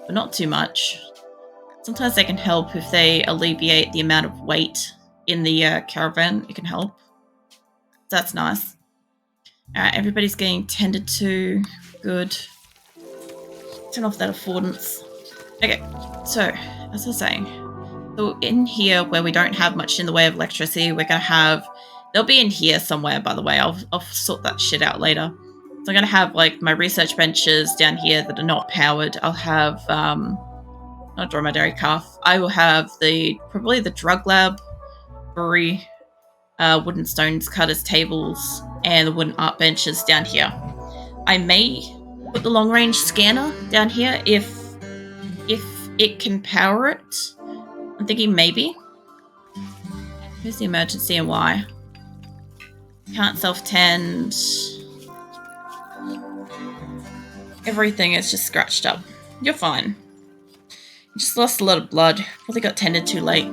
but not too much. Sometimes they can help if they alleviate the amount of weight in the caravan. It can help. That's nice. Alright, everybody's getting tended to. Good. Turn off that affordance. Okay, so, as I was saying, so in here where we don't have much in the way of electricity, we're going to have... They'll be in here somewhere, by the way. I'll sort that shit out later. So I'm going to have, like, my research benches down here that are not powered. I'll have, not dromedary calf. I will have probably the drug lab, brewery, wooden stones cutters tables, and the wooden art benches down here. I may put the long range scanner down here if it can power it. I'm thinking maybe. Where's the emergency and why? Can't self-tend. Everything is just scratched up. You're fine. You just lost a lot of blood. Probably got tended too late.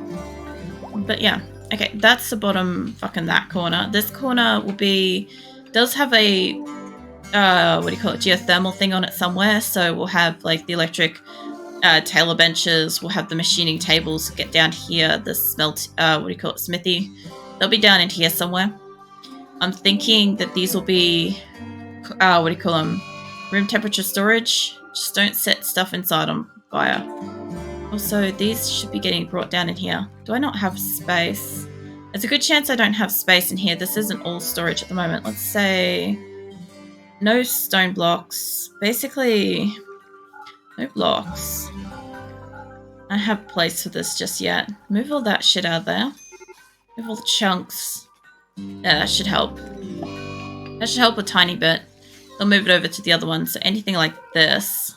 But yeah. Okay, that's the bottom fucking that corner. This corner will be... does have a... what do you call it? Geothermal thing on it somewhere. So we'll have like the electric tailor benches. We'll have the machining tables get down here. The what do you call it? Smithy. They'll be down in here somewhere. I'm thinking that these will be... what do you call them? Room temperature storage. Just don't set stuff inside them. Fire. Also, these should be getting brought down in here. Do I not have space? There's a good chance I don't have space in here. This isn't all storage at the moment. Let's say no stone blocks. Basically, no blocks. I don't have place for this just yet. Move all that shit out of there. Move all the chunks. Yeah, that should help. That should help a tiny bit. I'll move it over to the other one. So anything like this...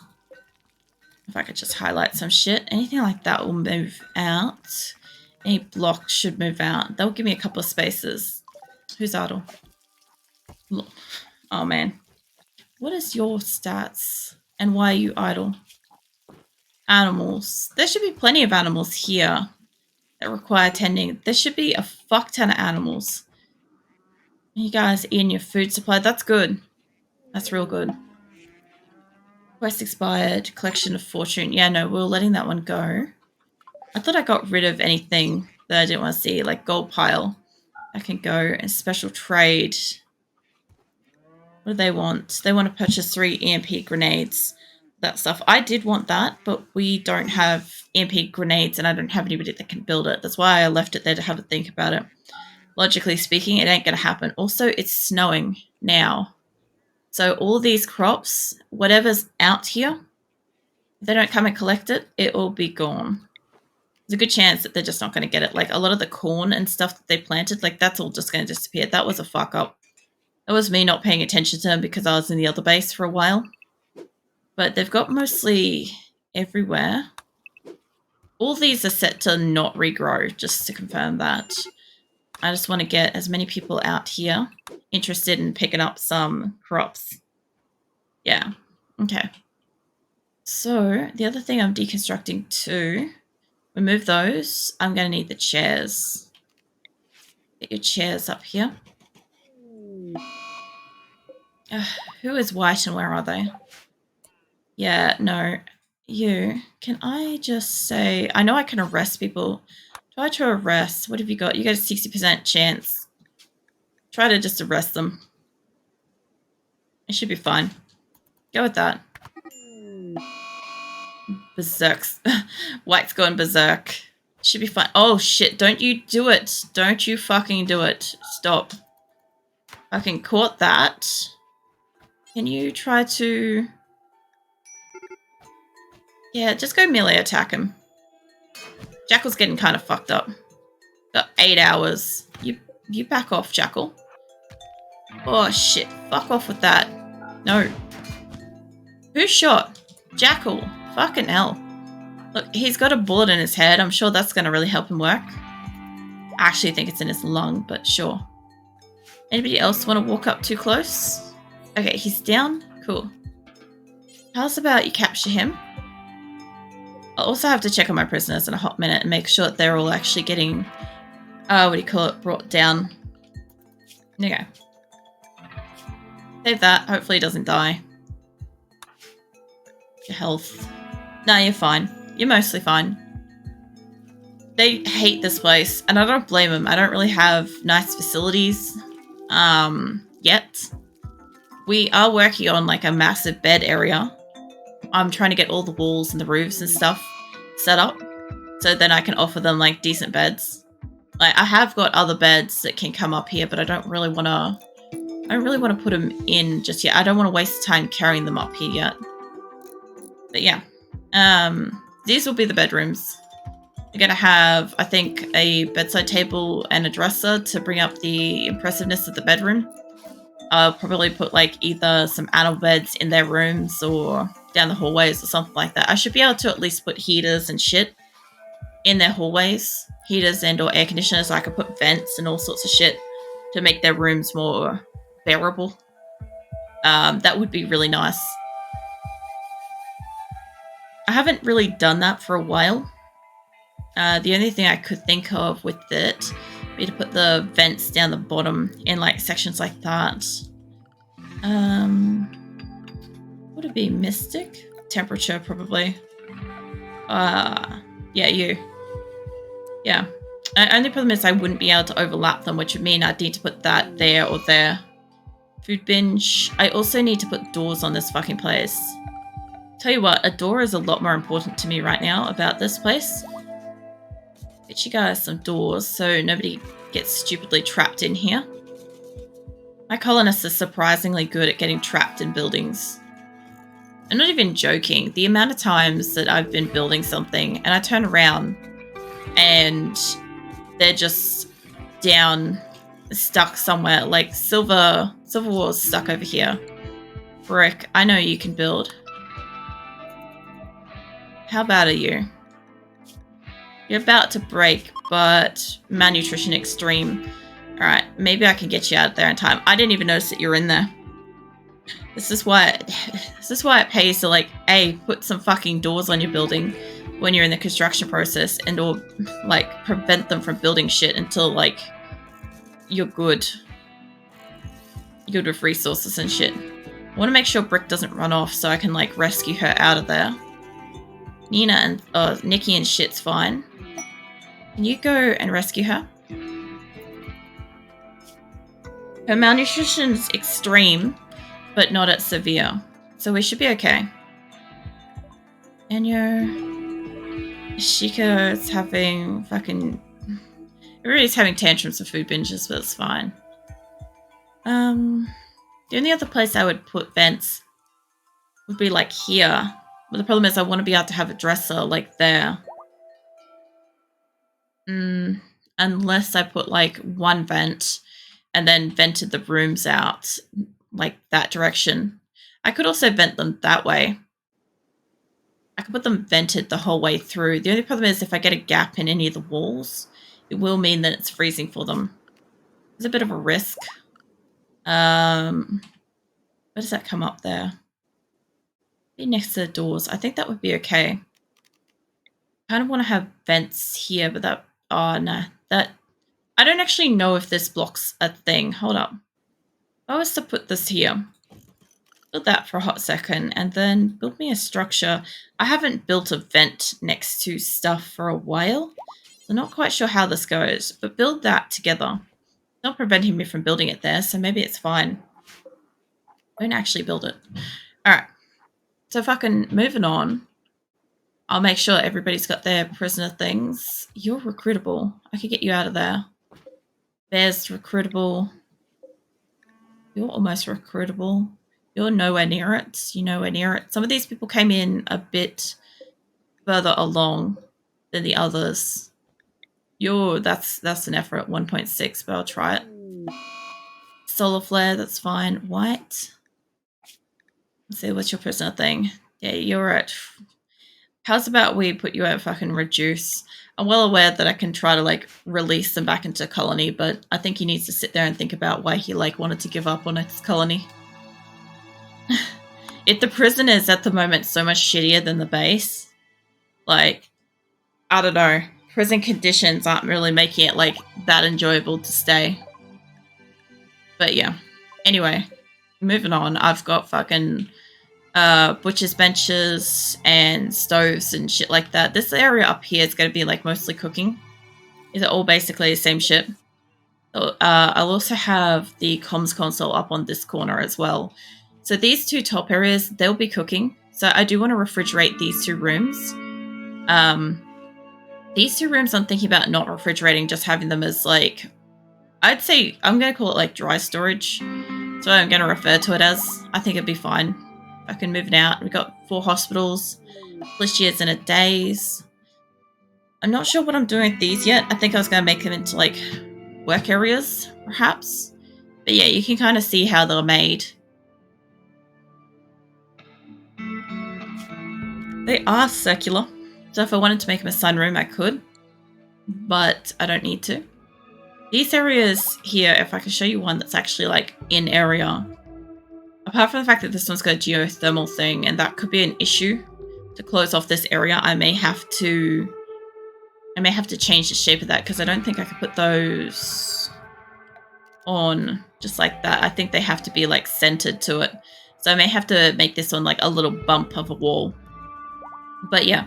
If I could just highlight some shit. Anything like that will move out. Any blocks should move out. They'll give me a couple of spaces. Who's idle? Look. Oh, man. What is your stats? And why are you idle? Animals. There should be plenty of animals here that require tending. There should be a fuck ton of animals. You guys eating your food supply. That's good. That's real good. Quest expired. Collection of fortune. Yeah, no, we're letting that one go. I thought I got rid of anything that I didn't want to see, like gold pile. I can go and special trade. What do they want? They want to purchase 3 EMP grenades. That stuff. I did want that, but we don't have EMP grenades and I don't have anybody that can build it. That's why I left it there to have a think about it. Logically speaking, it ain't going to happen. Also, it's snowing now. So all these crops, whatever's out here, if they don't come and collect it, it will be gone. There's a good chance that they're just not going to get it. Like a lot of the corn and stuff that they planted, like that's all just going to disappear. That was a fuck up. That was me not paying attention to them because I was in the other base for a while. But they've got mostly everywhere. All these are set to not regrow, just to confirm that. I just want to get as many people out here interested in picking up some crops. Yeah. Okay. So the other thing I'm deconstructing too, remove those. I'm going to need the chairs. Get your chairs up here. Who is white and where are they? Yeah, no. You. Can I just say... I know I can arrest people. Try to arrest. What have you got? You got a 60% chance. Try to just arrest them. It should be fine. Go with that. Berserks. White's going berserk. Should be fine. Oh, shit. Don't you do it. Don't you fucking do it. Stop. Fucking caught that. Can you try to... Yeah, just go melee attack him. Jackal's getting kind of fucked up. Got 8 hours. You back off, Jackal. Oh, shit. Fuck off with that. No. Who shot? Jackal. Fucking hell. Look, he's got a bullet in his head. I'm sure that's going to really help him work. I actually think it's in his lung, but sure. Anybody else want to walk up too close? Okay, he's down. Cool. How's about you capture him? I'll also have to check on my prisoners in a hot minute and make sure that they're all actually getting, what do you call it, brought down. Okay. Save that. Hopefully he doesn't die. Your health. No, you're fine. You're mostly fine. They hate this place, and I don't blame them. I don't really have nice facilities, yet. We are working on, like, a massive bed area. I'm trying to get all the walls and the roofs and stuff set up, so then I can offer them, like, decent beds. Like, I have got other beds that can come up here, but I don't really want to put them in just yet. I don't want to waste time carrying them up here yet. But yeah. These will be the bedrooms. You're going to have, I think, a bedside table and a dresser to bring up the impressiveness of the bedroom. I'll probably put, like, either some animal beds in their rooms or down the hallways or something like that. I should be able to at least put heaters and shit in their hallways. Heaters and or air conditioners. I could put vents and all sorts of shit to make their rooms more bearable. That would be really nice. I haven't really done that for a while. The only thing I could think of with it would be to put the vents down the bottom in, like, sections like that. Would it be Mystic? Temperature, probably. Yeah, you. Yeah. Only problem is I wouldn't be able to overlap them, which would mean I'd need to put that there or there. Food binge. I also need to put doors on this fucking place. Tell you what, a door is a lot more important to me right now about this place. Get you guys some doors so nobody gets stupidly trapped in here. My colonists are surprisingly good at getting trapped in buildings. I'm not even joking. The amount of times that I've been building something and I turn around and they're just down, stuck somewhere. Like Silver War's stuck over here. Brick, I know you can build. How bad are you? You're about to break, but malnutrition extreme. Alright, maybe I can get you out there in time. I didn't even notice that you're in there. This is why it pays to, like, A, put some fucking doors on your building when you're in the construction process, and or, like, prevent them from building shit until, like, you're good. You're good with resources and shit. I want to make sure Brick doesn't run off so I can, like, rescue her out of there. Nina and Nikki and shit's fine. Can you go and rescue her? Her malnutrition's extreme, but not at severe. So we should be okay. And Shika's having fucking... Everybody's having tantrums for food binges, but it's fine. The only other place I would put vents would be, like, here. But the problem is I want to be able to have a dresser, like, there. Unless I put, like, one vent and then vented the rooms out, like, that direction. I could also vent them that way. I could put them vented the whole way through. The only problem is if I get a gap in any of the walls, it will mean that it's freezing for them. It's a bit of a risk. Where does that come up there? Be next to the doors. I think that would be okay. I kind of want to have vents here, but that... Oh, no. That... I don't actually know if this blocks a thing. Hold up. If I was to put this here, build that for a hot second, and then build me a structure. I haven't built a vent next to stuff for a while, so not quite sure how this goes, but build that together. Not preventing me from building it there, so maybe it's fine. Don't actually build it. Alright. So fucking moving on. I'll make sure everybody's got their prisoner things. You're recruitable. I could get you out of there. Bear's recruitable. You're almost recruitable. You're nowhere near it. You're nowhere near it. Some of these people came in a bit further along than the others. That's an effort at 1.6, but I'll try it. Solar flare, that's fine. White. Let's see, what's your prisoner thing? Yeah, you're at... How's about we put you at fucking reduce? I'm well aware that I can try to, like, release them back into colony, but I think he needs to sit there and think about why he, like, wanted to give up on his colony. If the prison is at the moment so much shittier than the base, like, I don't know. Prison conditions aren't really making it, like, that enjoyable to stay. But yeah. Anyway, moving on. I've got fucking butcher's benches and stoves and shit like that. This area up here is going to be like mostly cooking. Is it all basically the same shit? I'll also have the comms console up on this corner as well. So these two top areas, they'll be cooking. So I do want to refrigerate these two rooms. These two rooms I'm thinking about not refrigerating, just having them as like, I'd say, I'm going to call it like dry storage. So I'm going to refer to it as. I think it'd be fine. I can move it out. We've got 4 hospitals, years in a days. I'm not sure what I'm doing with these yet. I think I was going to make them into like work areas, perhaps. But yeah, you can kind of see how they're made. They are circular. So if I wanted to make them a sunroom, I could. But I don't need to. These areas here, if I can show you one that's actually like in area. Apart from the fact that this one's got a geothermal thing, and that could be an issue to close off this area, I may have to change the shape of that because I don't think I could put those on just like that. I think they have to be like centered to it. So I may have to make this one like a little bump of a wall. But yeah,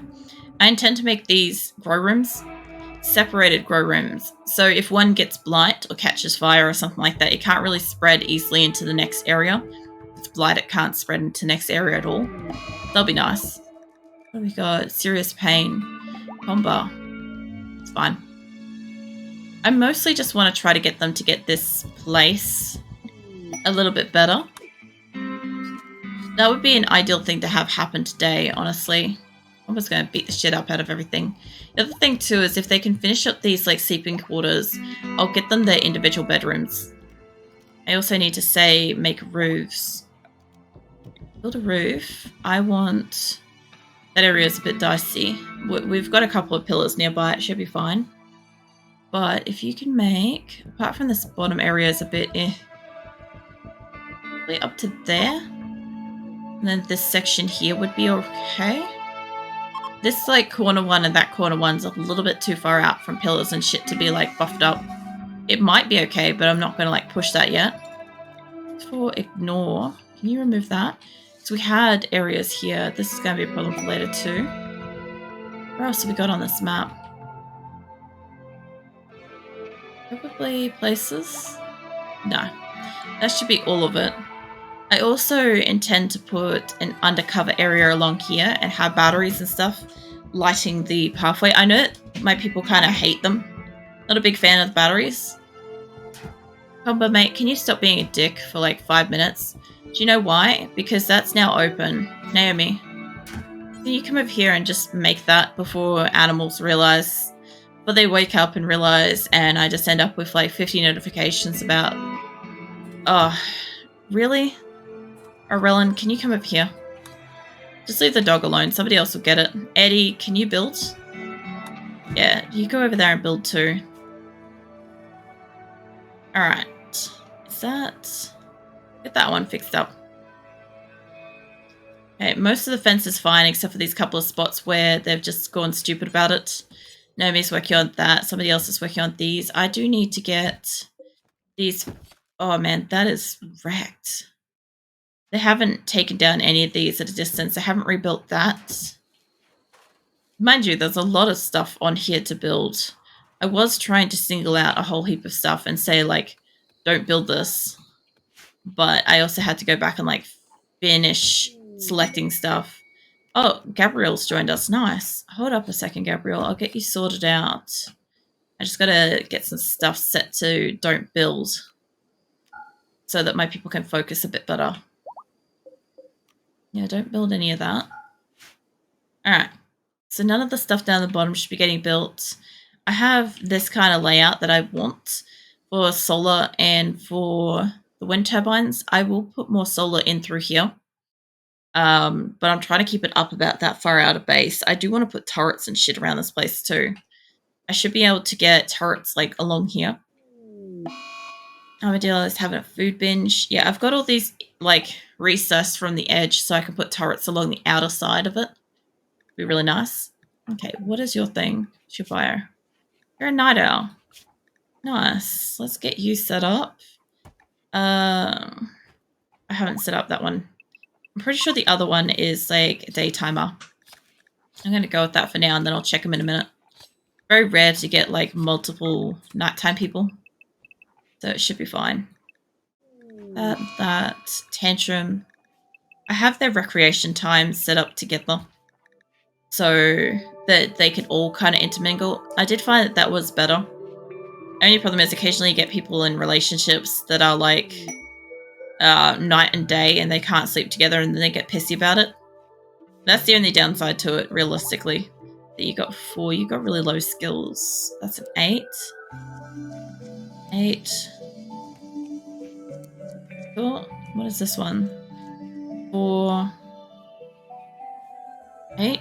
I intend to make these grow rooms, separated grow rooms. So if one gets blight or catches fire or something like that, it can't really spread easily into the next area. If it's blight, it can't spread into the next area at all. That'll be nice. What have we got? Serious pain. Comba. It's fine. I mostly just want to try to get them to get this place a little bit better. That would be an ideal thing to have happen today, honestly. I'm just going to beat the shit up out of everything. The other thing too is if they can finish up these like sleeping quarters, I'll get them their individual bedrooms. I also need to say make roofs. Build a roof. I want... That area is a bit dicey. We've got a couple of pillars nearby. It should be fine. But if you can make... Apart from this bottom area is a bit up to there. And then this section here would be okay. This like corner one and that corner one's a little bit too far out from pillars and shit to be like buffed up. It might be okay, but I'm not going to like push that yet. For ignore, can you remove that? So we had areas here. This is going to be a problem for later too. Where else have we got on this map? Probably places. No, that should be all of it. I also intend to put an undercover area along here and have batteries and stuff lighting the pathway. I know that my people kind of hate them. Not a big fan of the batteries. Combo mate, can you stop being a dick for like 5 minutes? Do you know why? Because that's now open. Naomi, can you come over here and just make that before animals realize, but they wake up and realize, and I just end up with like 50 notifications about, oh, really? Arellen, can you come over here? Just leave the dog alone. Somebody else will get it. Eddie, can you build? Yeah, you go over there and build too. Alright. Is that... Get that one fixed up. Okay, most of the fence is fine except for these couple of spots where they've just gone stupid about it. Naomi's working on that. Somebody else is working on these. I do need to get these... Oh man, that is wrecked. They haven't taken down any of these at a distance. They haven't rebuilt that. Mind you, there's a lot of stuff on here to build. I was trying to single out a whole heap of stuff and say, like, don't build this. But I also had to go back and, like, finish selecting stuff. Oh, Gabrielle's joined us. Nice. Hold up a second, Gabrielle. I'll get you sorted out. I just gotta get some stuff set to don't build so that my people can focus a bit better. Yeah, don't build any of that. Alright. So none of the stuff down the bottom should be getting built. I have this kind of layout that I want for solar and for the wind turbines. I will put more solar in through here. But I'm trying to keep it up about that far out of base. I do want to put turrets and shit around this place too. I should be able to get turrets like along here. Armadillo is having a food binge. Yeah, I've got all these like recessed from the edge so I can put turrets along the outer side of it. Be really nice. Okay, what is your thing? What's your bio? You're a night owl. Nice. Let's get you set up. I haven't set up that one. I'm pretty sure the other one is like a day timer. I'm going to go with that for now, and then I'll check them in a minute. Very rare to get like multiple nighttime people, so it should be fine. That tantrum. I have their recreation time set up together so that they can all kind of intermingle. I did find that was better. Only problem is occasionally you get people in relationships that are like night and day, and they can't sleep together, and then they get pissy about it. That's the only downside to it, realistically. That you got 4. You got really low skills. That's an 8. 8. Cool. What is this one? 4. 8.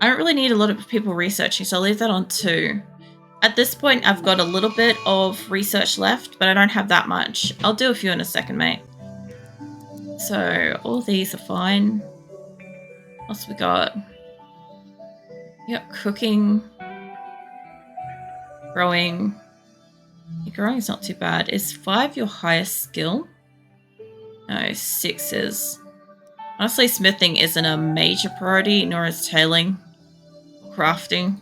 I don't really need a lot of people researching, so I'll leave that on 2. At this point, I've got a little bit of research left, but I don't have that much. I'll do a few in a second, mate. So all these are fine. What else we got? You got cooking, growing. Growing is not too bad. Is 5 your highest skill? No, 6 is. Honestly, smithing isn't a major priority, nor is tailing. Crafting.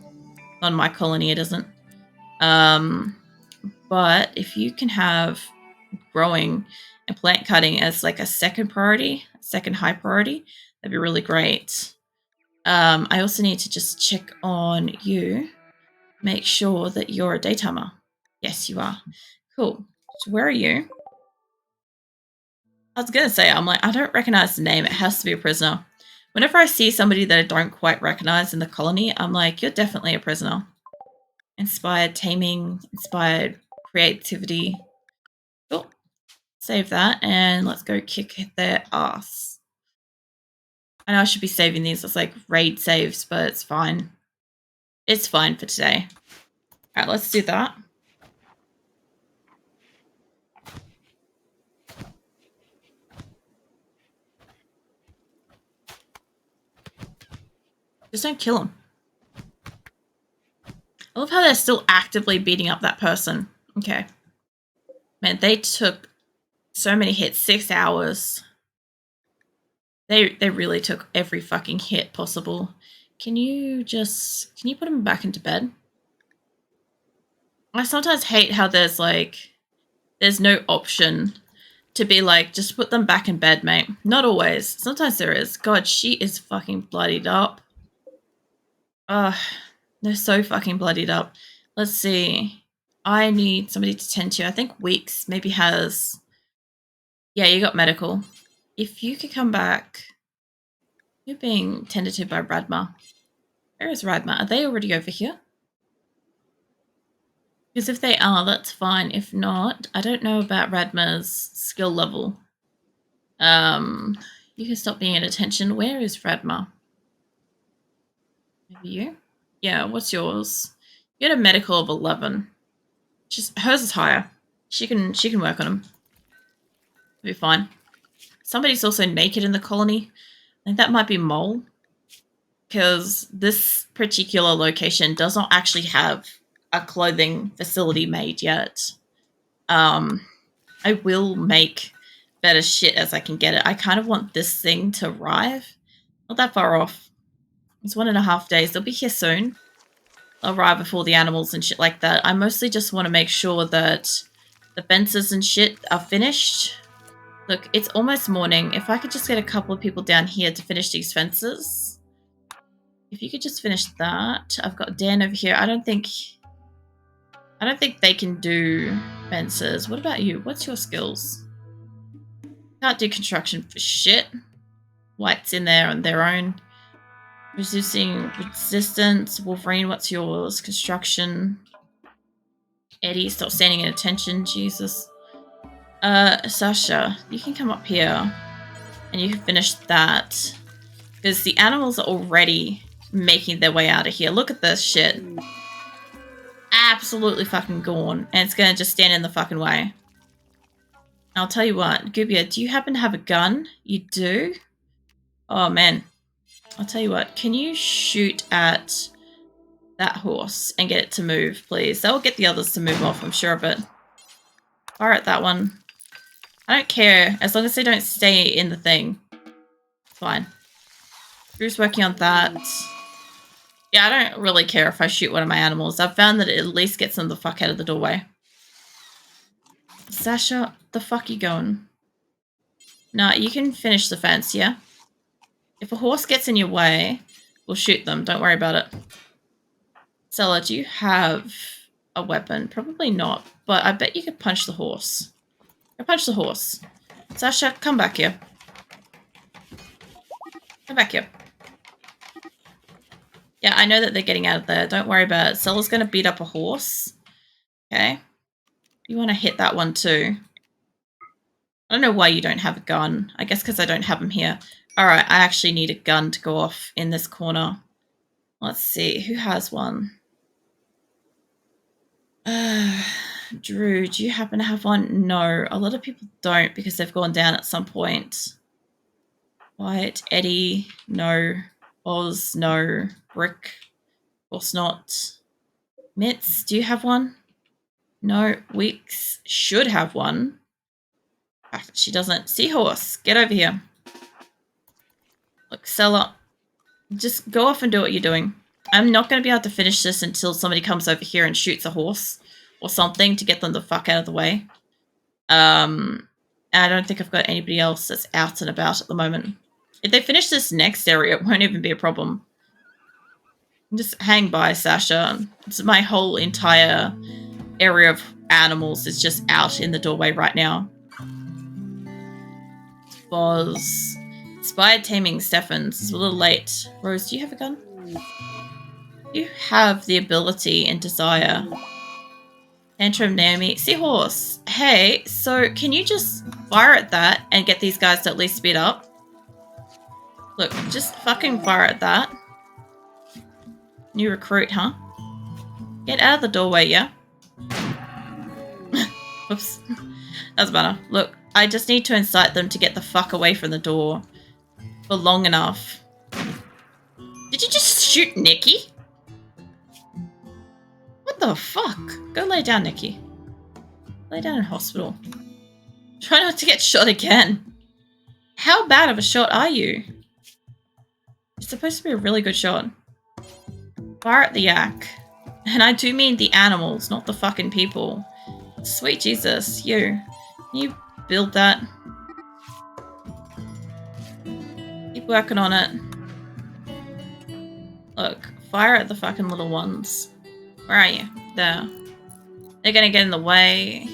On my colony, it isn't. But if you can have growing and plant cutting as like a second priority, second high priority, that'd be really great. I also need to just check on you. Make sure that you're a daytimer. Yes, you are. Cool. So where are you? I was going to say, I'm like, I don't recognize the name. It has to be a prisoner. Whenever I see somebody that I don't quite recognize in the colony, I'm like, you're definitely a prisoner. Inspired taming, inspired creativity. Cool. Save that, and let's go kick their ass. I know I should be saving these as like raid saves, but it's fine. It's fine for today. Alright, let's do that. Just don't kill them. I love how they're still actively beating up that person. Okay. Man, they took so many hits. 6 hours. They really took every fucking hit possible. Can you put them back into bed? I sometimes hate how there's no option to be like, just put them back in bed, mate. Not always. Sometimes there is. God, she is fucking bloodied up. Ugh. They're so fucking bloodied up. Let's see. I need somebody to tend to. I think Weeks maybe has... Yeah, you got medical. If you could come back... You're being tended to by Radma. Where is Radma? Are they already over here? Because if they are, that's fine. If not, I don't know about Radma's skill level. You can stop being at attention. Where is Radma? Maybe you? Yeah, what's yours? You had a medical of 11. Hers is higher. She can work on them. It'll be fine. Somebody's also naked in the colony. I think that might be Mole. Because this particular location does not actually have a clothing facility made yet. I will make better shit as I can get it. I kind of want this thing to arrive. Not that far off. It's 1.5 days. They'll be here soon. They'll arrive before the animals and shit like that. I mostly just want to make sure that the fences and shit are finished. Look, it's almost morning. If I could just get a couple of people down here to finish these fences. If you could just finish that. I've got Dan over here. I don't think they can do fences. What about you? What's your skills? Can't do construction for shit. White's in there on their own. Reducing resistance. Wolverine, what's yours? Construction. Eddie, stop standing at attention. Jesus. Sasha, you can come up here and you can finish that. Because the animals are already making their way out of here. Look at this shit. Absolutely fucking gone. And it's gonna just stand in the fucking way. I'll tell you what, Gubia, do you happen to have a gun? You do? Oh man. I'll tell you what, can you shoot at that horse and get it to move, please? That will get the others to move off, I'm sure of it. Fire at that one. I don't care, as long as they don't stay in the thing. fine. Drew's working on that. Yeah, I don't really care if I shoot one of my animals. I've found that it at least gets them the fuck out of the doorway. Sasha, the fuck you going? Nah, you can finish the fence, yeah? If a horse gets in your way, we'll shoot them. Don't worry about it. Stella, do you have a weapon? Probably not, but I bet you could punch the horse. Go punch the horse. Sasha, come back here. Come back here. Yeah, I know that they're getting out of there. Don't worry about it. Stella's going to beat up a horse. Okay. You want to hit that one too. I don't know why you don't have a gun. I guess because I don't have them here. Alright, I actually need a gun to go off in this corner. Let's see. Who has one? Drew, do you happen to have one? No. A lot of people don't because they've gone down at some point. White, Eddie, no. Oz, no. Brick, of course not. Mitz, do you have one? No. Weeks should have one. She doesn't. Seahorse, get over here. Look, Stella, just go off and do what you're doing. I'm not going to be able to finish this until somebody comes over here and shoots a horse or something to get them the fuck out of the way. And I don't think I've got anybody else that's out and about at the moment. If they finish this next area, it won't even be a problem. Just hang by, Sasha. It's my whole entire area of animals is just out in the doorway right now. Boz. Inspired taming Stephens. It's a little late. Rose, do you have a gun? You have the ability and desire. Tantrum, Naomi. Seahorse. Hey, so can you just fire at that and get these guys to at least speed up? Look, just fucking fire at that. New recruit, huh? Get out of the doorway, yeah? Oops. That's better. Look, I just need to incite them to get the fuck away from the door for long enough. Did you just shoot Nikki? What the fuck? Go lay down, Nikki. Lay down in hospital. Try not to get shot again. How bad of a shot are you? It's supposed to be a really good shot. Fire at the yak. And I do mean the animals, not the fucking people. Sweet Jesus, you. Can you build that? Keep working on it. Look, fire at the fucking little ones. Where are you? There. They're gonna get in the way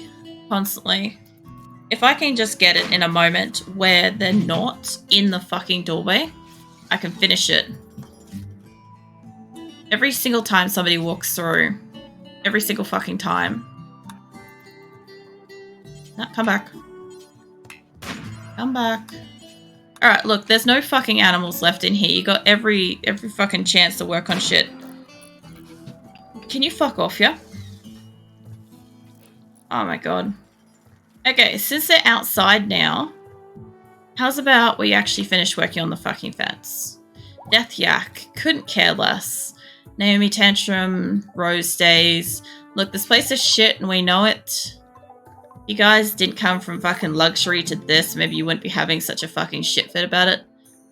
constantly. If I can just get it in a moment where they're not in the fucking doorway, I can finish it. Every single time somebody walks through. Every single fucking time. No, come back. Come back. Alright, look, there's no fucking animals left in here. You got every fucking chance to work on shit. Can you fuck off, yeah? Oh my god. Okay, since they're outside now, how's about we actually finish working on the fucking fence? Death Yak. Couldn't care less. Naomi Tantrum. Rose stays. Look, this place is shit and we know it. You guys didn't come from fucking luxury to this. Maybe you wouldn't be having such a fucking shit fit about it.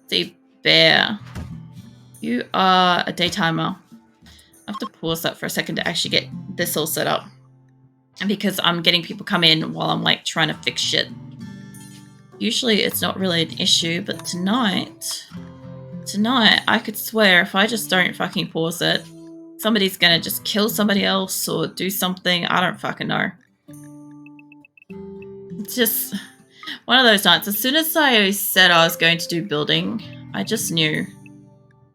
See, Bear. You are a daytimer. I have to pause that for a second to actually get this all set up. And because I'm getting people come in while I'm like trying to fix shit. Usually it's not really an issue, but tonight I could swear if I just don't fucking pause it, somebody's gonna just kill somebody else or do something. I don't fucking know. It's just one of those nights. As soon as I said I was going to do building, I just knew.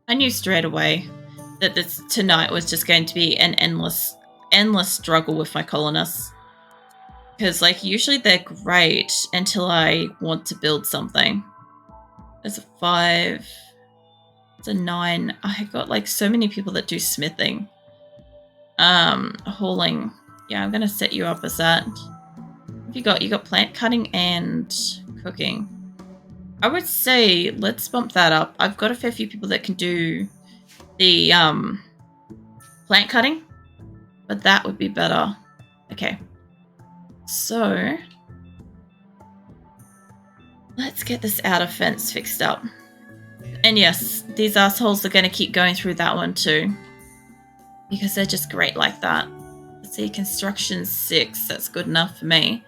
I knew straight away that tonight was just going to be an endless struggle with my colonists. Because, like, usually they're great until I want to build something. There's a 5. It's a 9. I got, like, so many people that do smithing. Hauling. Yeah, I'm going to set you up as that. What have you got? You got plant cutting and cooking. I would say let's bump that up. I've got a fair few people that can do the plant cutting, but that would be better. Okay. So let's get this outer fence fixed up. And yes, these assholes are going to keep going through that one too. Because they're just great like that. Let's see, construction 6. That's good enough for me.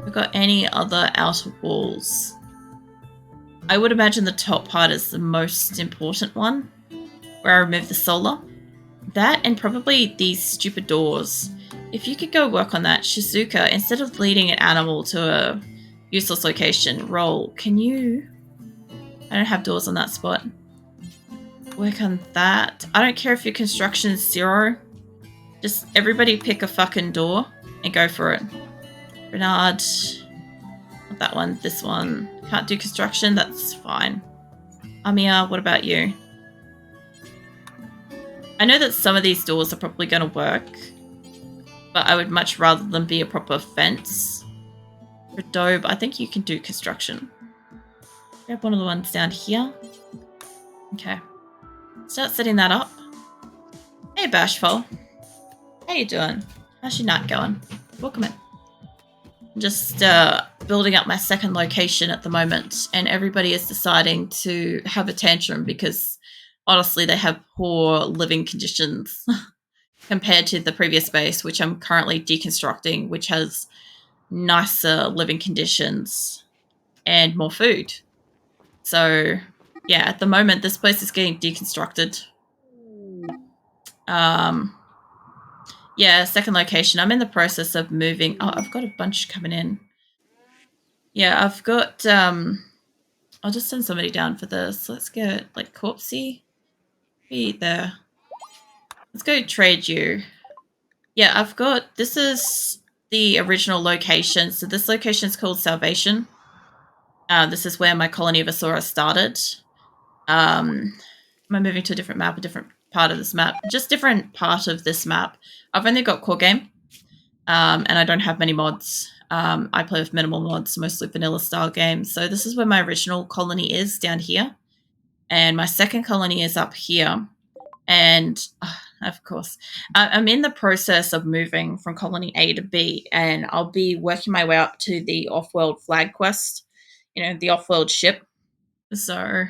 We've got any other outer walls? I would imagine the top part is the most important one, where I remove the solar. That and probably these stupid doors. If you could go work on that, Shizuka, instead of leading an animal to a useless location, roll. Can you... I don't have doors on that spot. Work on that. I don't care if your construction is 0. Just everybody pick a fucking door and go for it. Bernard. Not that one. This one. Can't do construction. That's fine. Amia, what about you? I know that some of these doors are probably going to work, but I would much rather them be a proper fence. For Dobe, I think you can do construction. Grab one of the ones down here. Okay. Start setting that up. Hey, Bashful. How you doing? How's your night going? Welcome in. I'm just building up my second location at the moment, and everybody is deciding to have a tantrum because honestly they have poor living conditions compared to the previous base, which I'm currently deconstructing, which has nicer living conditions and more food. So yeah, at the moment this place is getting deconstructed. Yeah, second location. I'm in the process of moving. Oh, I've got a bunch coming in. Yeah, I've got I'll just send somebody down for this. Let's get like Corpsey. Be there. Let's go trade you. Yeah, I've got, this is the original location. So this location is called Salvation. This is where my colony of Asora started. Am I moving to a different map, a different part of this map? Just different part of this map. I've only got core game, and I don't have many mods. I play with minimal mods, mostly vanilla style games. So this is where my original colony is, down here. And my second colony is up here. And of course, I'm in the process of moving from colony A to B, and I'll be working my way up to the off-world flag quest, you know, the off-world ship. So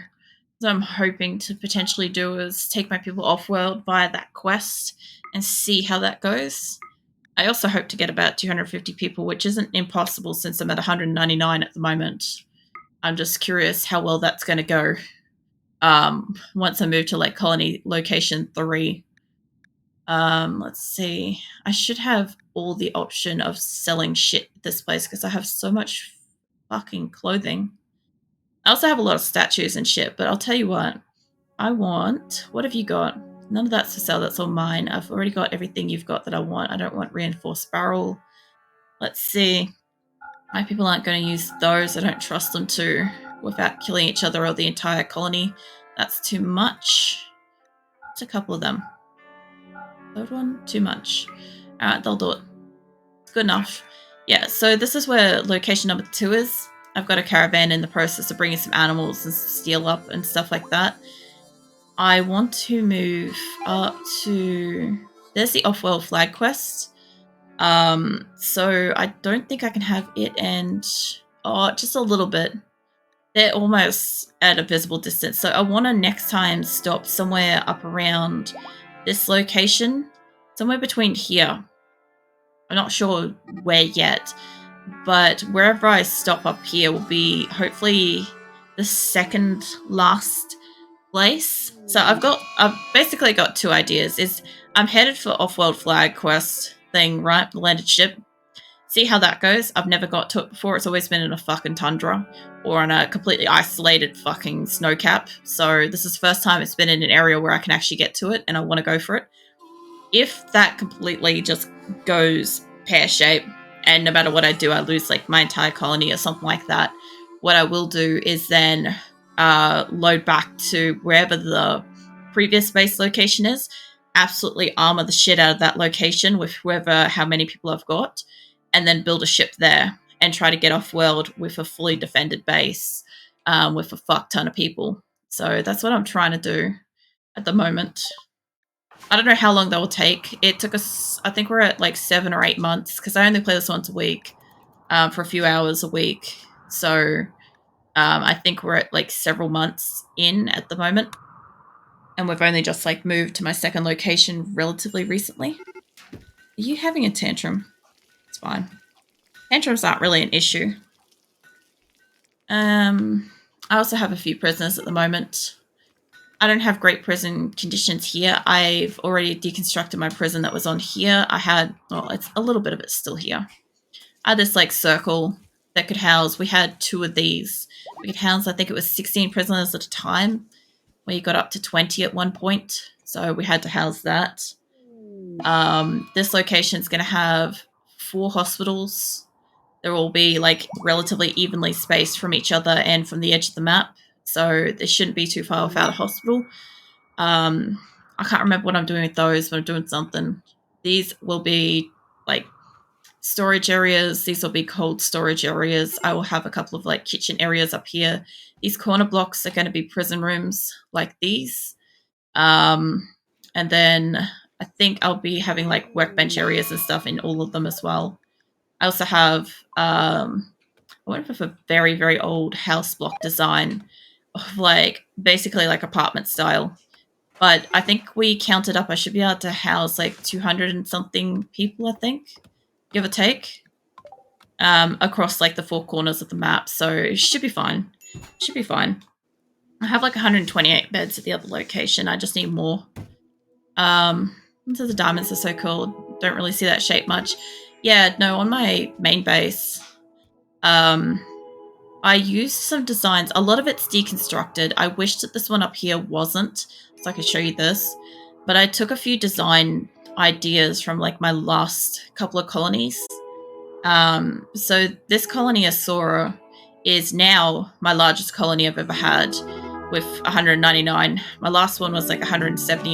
I'm hoping to potentially do is take my people off-world via that quest and see how that goes. I also hope to get about 250 people, which isn't impossible since I'm at 199 at the moment. I'm just curious how well that's going to go once I move to like colony location 3. Let's see. I should have all the option of selling shit at this place because I have so much fucking clothing. I also have a lot of statues and shit, but I'll tell you what. I want... What have you got? None of that's for sale. That's all mine. I've already got everything you've got that I want. I don't want reinforced barrel. Let's see. My people aren't going to use those. I don't trust them to without killing each other or the entire colony. That's too much. It's a couple of them. Third one? Too much. Alright, they'll do it. It's good enough. Yeah, so this is where location number 2 is. I've got a caravan in the process of bringing some animals and steel up and stuff like that. I want to move up to... There's the off-world flag quest. So I don't think I can have it and... Oh, just a little bit. They're almost at a visible distance. So I want to next time stop somewhere up around this location. Somewhere between here. I'm not sure where yet. But wherever I stop up here will be hopefully the second last place. So I've basically got 2 ideas. I'm headed for off-world flag quest thing, right? The landed ship. See how that goes. I've never got to it before. It's always been in a fucking tundra or on a completely isolated fucking snow cap. So this is the first time it's been in an area where I can actually get to it and I want to go for it. If that completely just goes pear-shaped and no matter what I do, I lose like my entire colony or something like that, what I will do is then load back to wherever the previous base location is, absolutely armor the shit out of that location with how many people I've got, and then build a ship there and try to get off-world with a fully defended base with a fuck ton of people. So that's what I'm trying to do at the moment. I don't know how long that will take. It took us, I think we're at like 7 or 8 months because I only play this once a week for a few hours a week. So I think we're at like several months in at the moment, and we've only just like moved to my second location relatively recently. Are you having a tantrum? It's fine. Tantrums aren't really an issue. I also have a few prisoners at the moment. I don't have great prison conditions here. I've already deconstructed my prison that was on here. It's a little bit of it still here. I had this like circle that could house, we had two of these. We could house, I think it was 16 prisoners at a time, where you got up to 20 at one point. So we had to house that. This location is going to have 4 hospitals. There will be like relatively evenly spaced from each other and from the edge of the map. So they shouldn't be too far without a hospital. I can't remember what I'm doing with those, but I'm doing something. These will be like storage areas. These will be cold storage areas. I will have a couple of like kitchen areas up here. These corner blocks are going to be prison rooms like these. And then I think I'll be having like workbench areas and stuff in all of them as well. I also have I went with a very, very old house block design of like basically like apartment style. But I think we counted up, I should be able to house like 200 and something people, I think, give or take, across like the 4 corners of the map. So it should be fine. Should be fine. I have like 128 beds at the other location. I just need more. So the diamonds are so cool. Don't really see that shape much. Yeah, no, on my main base, I used some designs. A lot of it's deconstructed. I wish that this one up here wasn't, so I could show you this. But I took a few design ideas from like my last couple of colonies. So this colony, Asora, is now my largest colony I've ever had with 199. My last one was like 170